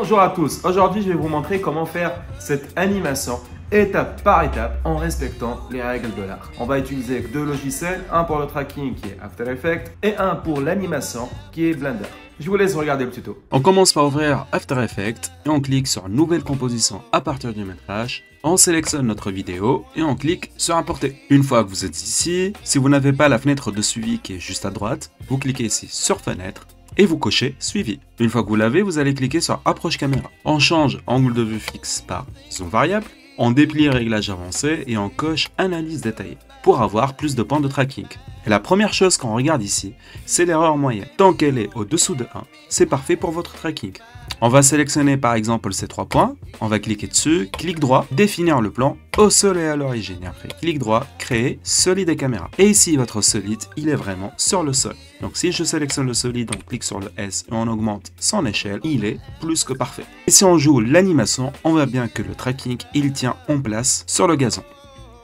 Bonjour à tous, aujourd'hui je vais vous montrer comment faire cette animation étape par étape en respectant les règles de l'art. On va utiliser deux logiciels, un pour le tracking qui est After Effects et un pour l'animation qui est Blender. Je vous laisse regarder le tuto. On commence par ouvrir After Effects et on clique sur Nouvelle composition à partir du métrage. On sélectionne notre vidéo et on clique sur Importer. Une fois que vous êtes ici, si vous n'avez pas la fenêtre de suivi qui est juste à droite, vous cliquez ici sur Fenêtre et vous cochez Suivi. Une fois que vous l'avez, vous allez cliquer sur Approche caméra. On change angle de vue fixe par zoom variable. On déplie Réglages avancés et on coche Analyse détaillée pour avoir plus de points de tracking. Et la première chose qu'on regarde ici, c'est l'erreur moyenne. Tant qu'elle est au-dessous de 1, c'est parfait pour votre tracking. On va sélectionner par exemple ces 3 points, on va cliquer dessus, clic droit, définir le plan au sol et à l'origine. Et après, clic droit, créer solide et caméra. Et ici, votre solide, il est vraiment sur le sol. Donc si je sélectionne le solide, on clique sur le S et on augmente son échelle, il est plus que parfait. Et si on joue l'animation, on voit bien que le tracking, il tient en place sur le gazon.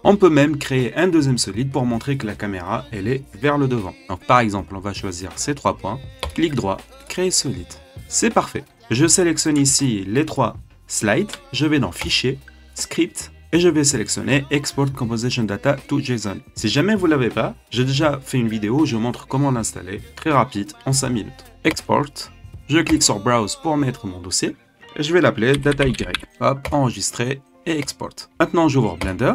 On peut même créer un deuxième solide pour montrer que la caméra, elle est vers le devant. Donc par exemple, on va choisir ces 3 points, clic droit, créer solide. C'est parfait. Je sélectionne ici les 3 slides, je vais dans Fichier, Script, et je vais sélectionner Export Composition Data to JSON. Si jamais vous ne l'avez pas, j'ai déjà fait une vidéo où je montre comment l'installer, très rapide, en 5 minutes. Export, je clique sur Browse pour mettre mon dossier, et je vais l'appeler Data Y. Hop, enregistrer et export. Maintenant, j'ouvre Blender.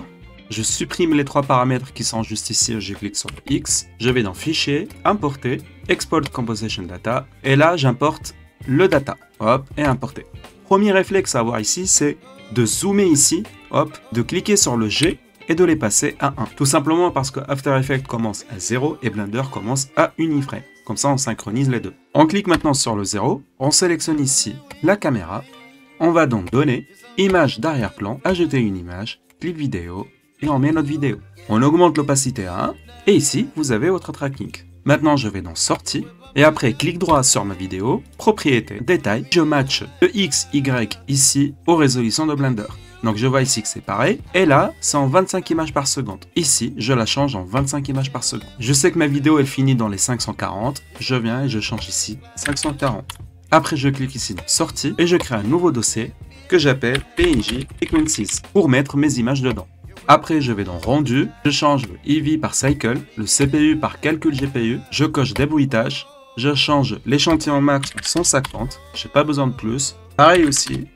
Je supprime les 3 paramètres qui sont juste ici, je clique sur le X, je vais dans Fichier, Importer, Export Composition Data, et là j'importe le data, hop, et importer. Premier réflexe à avoir ici, c'est de zoomer ici, hop, de cliquer sur le G et de les passer à 1. Tout simplement parce que After Effects commence à 0 et Blender commence à uniframe. Comme ça, on synchronise les deux. On clique maintenant sur le 0, on sélectionne ici la caméra, on va dans Données, Image d'arrière-plan, ajouter une image, clic vidéo, et on met notre vidéo. On augmente l'opacité à 1, et ici, vous avez votre tracking. Maintenant, je vais dans Sortie, et après, clic droit sur ma vidéo, Propriétés, Détail, je match le X, Y ici aux résolutions de Blender. Donc je vois ici que c'est pareil, et là, c'est en 25 images par seconde. Ici, je la change en 25 images par seconde. Je sais que ma vidéo, elle finit dans les 540, je viens et je change ici 540. Après, je clique ici dans Sortie, et je crée un nouveau dossier que j'appelle PNG Frequencies pour mettre mes images dedans. Après, je vais dans Rendu, je change le EV par Cycle, le CPU par Calcul GPU, je coche Débruitage, je change l'échantillon max en 150, j'ai pas besoin de plus. Pareil aussi,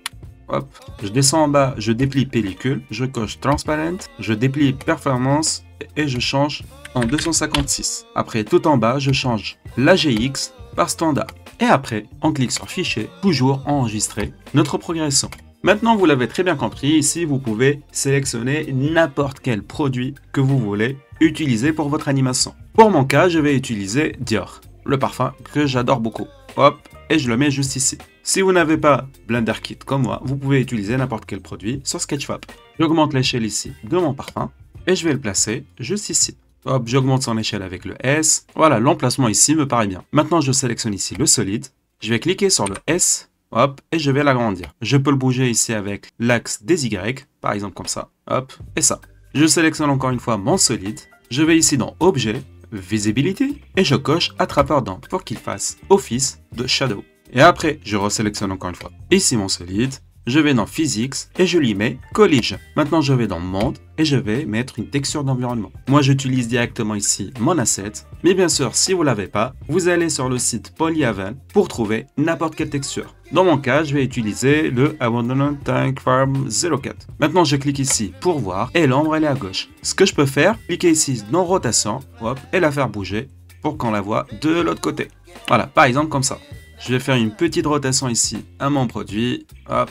hop, je descends en bas, je déplie Pellicule, je coche Transparent, je déplie Performance et je change en 256. Après, tout en bas, je change l'AGX par Standard. Et après, on clique sur Fichier, toujours enregistrer notre progression. Maintenant, vous l'avez très bien compris, ici, vous pouvez sélectionner n'importe quel produit que vous voulez utiliser pour votre animation. Pour mon cas, je vais utiliser Dior, le parfum que j'adore beaucoup. Hop, et je le mets juste ici. Si vous n'avez pas Blender Kit comme moi, vous pouvez utiliser n'importe quel produit sur Sketchfab. J'augmente l'échelle ici de mon parfum et je vais le placer juste ici. Hop, j'augmente son échelle avec le S. Voilà, l'emplacement ici me paraît bien. Maintenant, je sélectionne ici le solide. Je vais cliquer sur le S. Hop, et je vais l'agrandir. Je peux le bouger ici avec l'axe des Y, par exemple comme ça. Hop, et ça. Je sélectionne encore une fois mon solide. Je vais ici dans Objet, Visibility, et je coche Attrapeur d'ombre pour qu'il fasse office de shadow. Et après, je resélectionne encore une fois ici mon solide. Je vais dans Physics et je lui mets Collision. Maintenant, je vais dans Monde et je vais mettre une texture d'environnement. Moi, j'utilise directement ici mon asset. Mais bien sûr, si vous ne l'avez pas, vous allez sur le site Polyhaven pour trouver n'importe quelle texture. Dans mon cas, je vais utiliser le Abandoned Tank Farm 04. Maintenant, je clique ici pour voir et l'ombre, elle est à gauche. Ce que je peux faire, cliquer ici dans Rotation, hop, et la faire bouger pour qu'on la voit de l'autre côté. Voilà, par exemple comme ça. Je vais faire une petite rotation ici à mon produit, hop.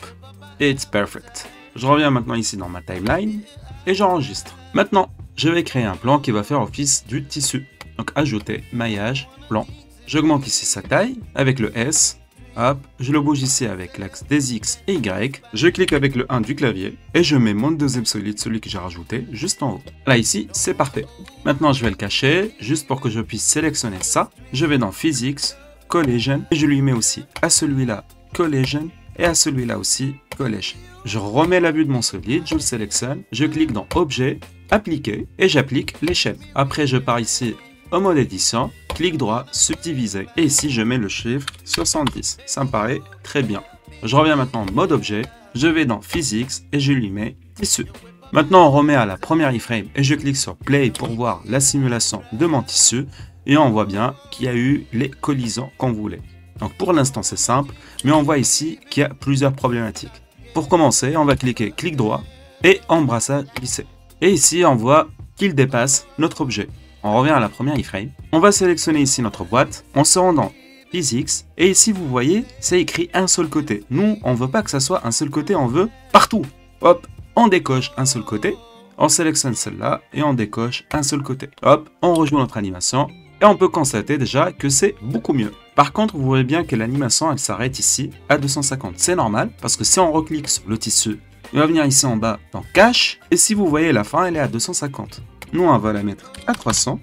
It's perfect. Je reviens maintenant ici dans ma timeline et j'enregistre. Maintenant, je vais créer un plan qui va faire office du tissu. Donc, ajouter, maillage, plan. J'augmente ici sa taille avec le S. Hop, je le bouge ici avec l'axe des X et Y. Je clique avec le 1 du clavier et je mets mon deuxième solide, celui que j'ai rajouté, juste en haut. Là, ici, c'est parfait. Maintenant, je vais le cacher, juste pour que je puisse sélectionner ça. Je vais dans Physics, Collision, et je lui mets aussi à celui-là, Collision, et à celui-là aussi, Collision. Je remets la vue de mon solide, je le sélectionne, je clique dans Objet, Appliquer, et j'applique l'échelle. Après, je pars ici au mode édition, clic droit, subdiviser, et ici, je mets le chiffre 70. Ça me paraît très bien. Je reviens maintenant en mode objet, je vais dans Physics et je lui mets tissu. Maintenant on remet à la première iframe et je clique sur Play pour voir la simulation de mon tissu et on voit bien qu'il y a eu les collisions qu'on voulait. Donc pour l'instant c'est simple, mais on voit ici qu'il y a plusieurs problématiques. Pour commencer, on va cliquer clic droit et embrassage glissé. Et ici on voit qu'il dépasse notre objet. On revient à la première iframe, on va sélectionner ici notre boîte, on se rend dans Physics, et ici vous voyez, c'est écrit un seul côté. Nous, on veut pas que ça soit un seul côté, on veut partout. Hop, on décoche un seul côté, on sélectionne celle-là, et on décoche un seul côté. Hop, on rejoue notre animation, et on peut constater déjà que c'est beaucoup mieux. Par contre, vous voyez bien que l'animation, elle s'arrête ici à 250. C'est normal, parce que si on reclique sur le tissu, il va venir ici en bas dans Cache, et si vous voyez la fin, elle est à 250. Nous, on va la mettre à 300,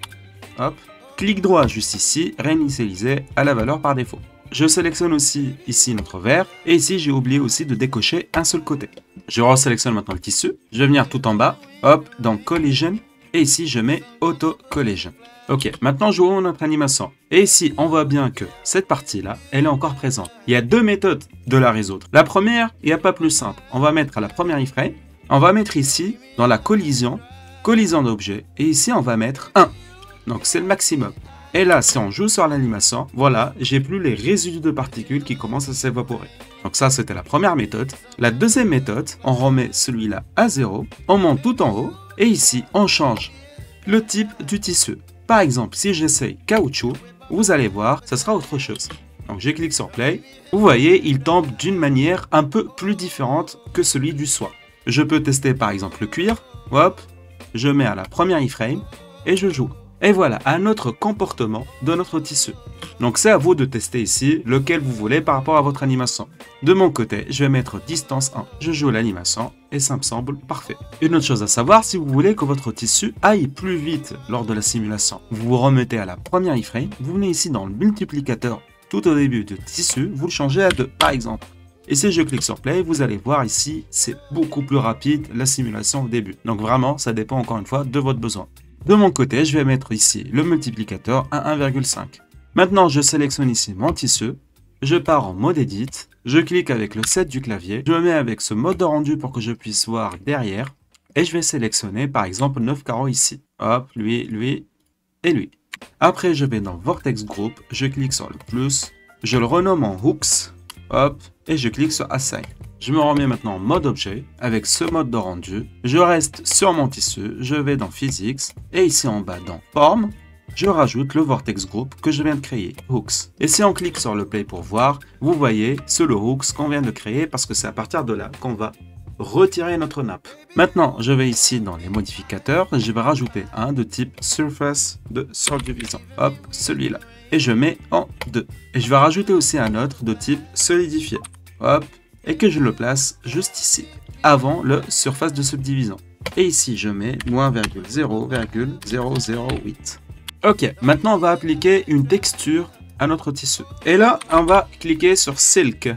hop. Clic droit juste ici, réinitialiser à la valeur par défaut. Je sélectionne aussi ici notre verre et ici j'ai oublié aussi de décocher un seul côté. Je resélectionne maintenant le tissu, je vais venir tout en bas, hop, dans Collision et ici je mets Auto Collision. Ok, maintenant jouons notre animation. Et ici on voit bien que cette partie là, elle est encore présente. Il y a deux méthodes de la résoudre. La première, il n'y a pas plus simple. On va mettre à la première iframe, on va mettre ici dans la collision d'objet et ici on va mettre 1. Donc c'est le maximum. Et là, si on joue sur l'animation, voilà, j'ai plus les résidus de particules qui commencent à s'évaporer. Donc ça, c'était la première méthode. La deuxième méthode, on remet celui-là à 0, on monte tout en haut, et ici, on change le type du tissu. Par exemple, si j'essaye caoutchouc, vous allez voir, ça sera autre chose. Donc je clique sur Play. Vous voyez, il tombe d'une manière un peu plus différente que celui du soie. Je peux tester par exemple le cuir. Hop, je mets à la première iframe, et je joue. Et voilà, un autre comportement de notre tissu. Donc c'est à vous de tester ici lequel vous voulez par rapport à votre animation. De mon côté, je vais mettre distance 1. Je joue l'animation et ça me semble parfait. Une autre chose à savoir, si vous voulez que votre tissu aille plus vite lors de la simulation, vous vous remettez à la première iframe, vous venez ici dans le multiplicateur tout au début du tissu, vous le changez à 2 par exemple. Et si je clique sur Play, vous allez voir ici, c'est beaucoup plus rapide la simulation au début. Donc vraiment, ça dépend encore une fois de votre besoin. De mon côté, je vais mettre ici le multiplicateur à 1,5. Maintenant, je sélectionne ici mon tissu, je pars en mode Edit, je clique avec le 7 du clavier, je me mets avec ce mode de rendu pour que je puisse voir derrière, et je vais sélectionner par exemple 9 carreaux ici. Hop, lui et lui. Après, je vais dans Vortex Group, je clique sur le plus, je le renomme en Hooks, hop, et je clique sur Assign. Je me remets maintenant en mode objet avec ce mode de rendu. Je reste sur mon tissu, je vais dans Physics et ici en bas dans Forme, je rajoute le Vortex Group que je viens de créer, Hooks. Et si on clique sur le Play pour voir, vous voyez, c'est le Hooks qu'on vient de créer parce que c'est à partir de là qu'on va retirer notre nappe. Maintenant, je vais ici dans les modificateurs, je vais rajouter un de type Surface de Subdivision. Hop, celui-là. Et je mets en 2. Et je vais rajouter aussi un autre de type Solidifié. Hop. Et que je le place juste ici, avant le surface de subdivision. Et ici, je mets moins 0,008. Ok, maintenant on va appliquer une texture à notre tissu. Et là, on va cliquer sur Silk.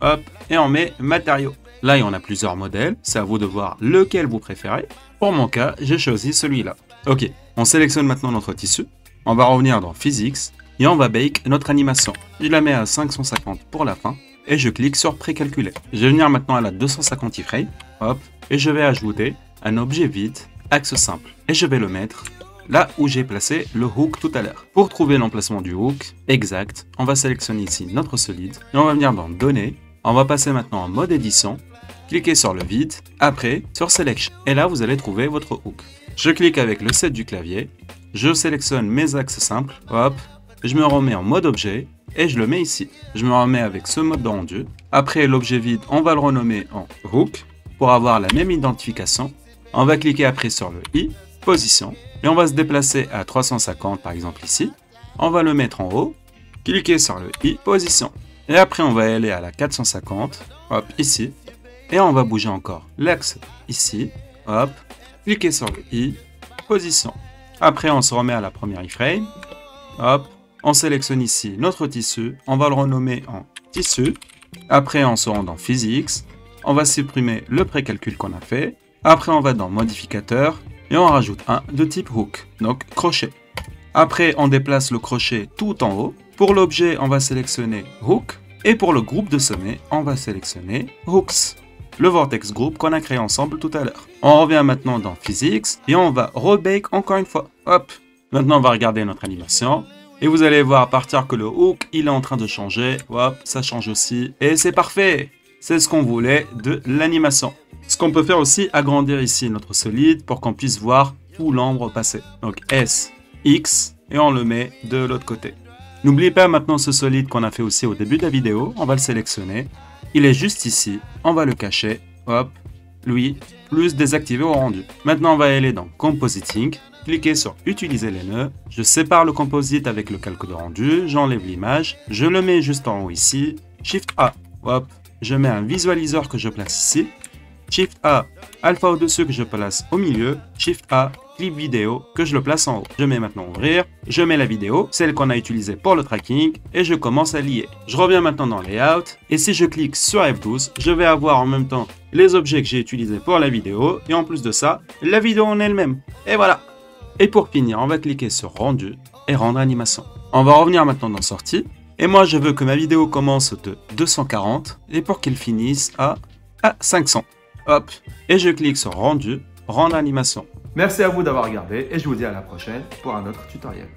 Hop, et on met Matériaux. Là, il y en a plusieurs modèles, c'est à vous de voir lequel vous préférez. Pour mon cas, j'ai choisi celui-là. Ok, on sélectionne maintenant notre tissu. On va revenir dans Physics, et on va bake notre animation. Je la mets à 550 pour la fin. Et je clique sur précalculer. Je vais venir maintenant à la 250 iframe, hop, et je vais ajouter un objet vide, axe simple. Et je vais le mettre là où j'ai placé le hook tout à l'heure. Pour trouver l'emplacement du hook exact, on va sélectionner ici notre solide, et on va venir dans Données, on va passer maintenant en mode édition, cliquez sur le vide, après sur Selection. Et là, vous allez trouver votre hook. Je clique avec le 7 du clavier, je sélectionne mes axes simples, hop, je me remets en mode objet, et je le mets ici. Je me remets avec ce mode de rendu. Après l'objet vide, on va le renommer en Hook pour avoir la même identification. On va cliquer après sur le I, position, et on va se déplacer à 350 par exemple ici. On va le mettre en haut, cliquer sur le I, position. Et après on va aller à la 450, hop, ici. Et on va bouger encore l'axe ici, hop, cliquer sur le I, position. Après on se remet à la première iframe, hop. On sélectionne ici notre tissu, on va le renommer en tissu. Après, on se rend dans Physics, on va supprimer le précalcul qu'on a fait. Après, on va dans Modificateur et on rajoute un de type Hook, donc crochet. Après, on déplace le crochet tout en haut. Pour l'objet, on va sélectionner Hook Et pour le groupe de sommet, on va sélectionner Hooks, le vortex group qu'on a créé ensemble tout à l'heure. On revient maintenant dans Physics et on va rebake encore une fois. Hop. Maintenant, on va regarder notre animation. Et vous allez voir à partir que le hook, il est en train de changer. Hop, ça change aussi. Et c'est parfait. C'est ce qu'on voulait de l'animation. Ce qu'on peut faire aussi, agrandir ici notre solide pour qu'on puisse voir tout l'ombre passer. Donc S, X, et on le met de l'autre côté. N'oubliez pas maintenant ce solide qu'on a fait aussi au début de la vidéo. On va le sélectionner. Il est juste ici. On va le cacher. Hop, lui, plus désactiver au rendu. Maintenant, on va aller dans Compositing. Cliquez sur Utiliser les nœuds. Je sépare le composite avec le calque de rendu. J'enlève l'image. Je le mets juste en haut ici. Shift A. Hop, je mets un visualiseur que je place ici. Shift A, alpha au-dessus que je place au milieu. Shift A, clip vidéo que je le place en haut. Je mets maintenant ouvrir. Je mets la vidéo, celle qu'on a utilisée pour le tracking, et je commence à lier. Je reviens maintenant dans Layout. Et si je clique sur F12, je vais avoir en même temps les objets que j'ai utilisés pour la vidéo. Et en plus de ça, la vidéo en elle-même. Et voilà. Et pour finir, on va cliquer sur Rendu et Rendre animation. On va revenir maintenant dans Sortie. Et moi, je veux que ma vidéo commence de 240 et pour qu'elle finisse à 500. Hop, et je clique sur Rendu, Rendre animation. Merci à vous d'avoir regardé et je vous dis à la prochaine pour un autre tutoriel.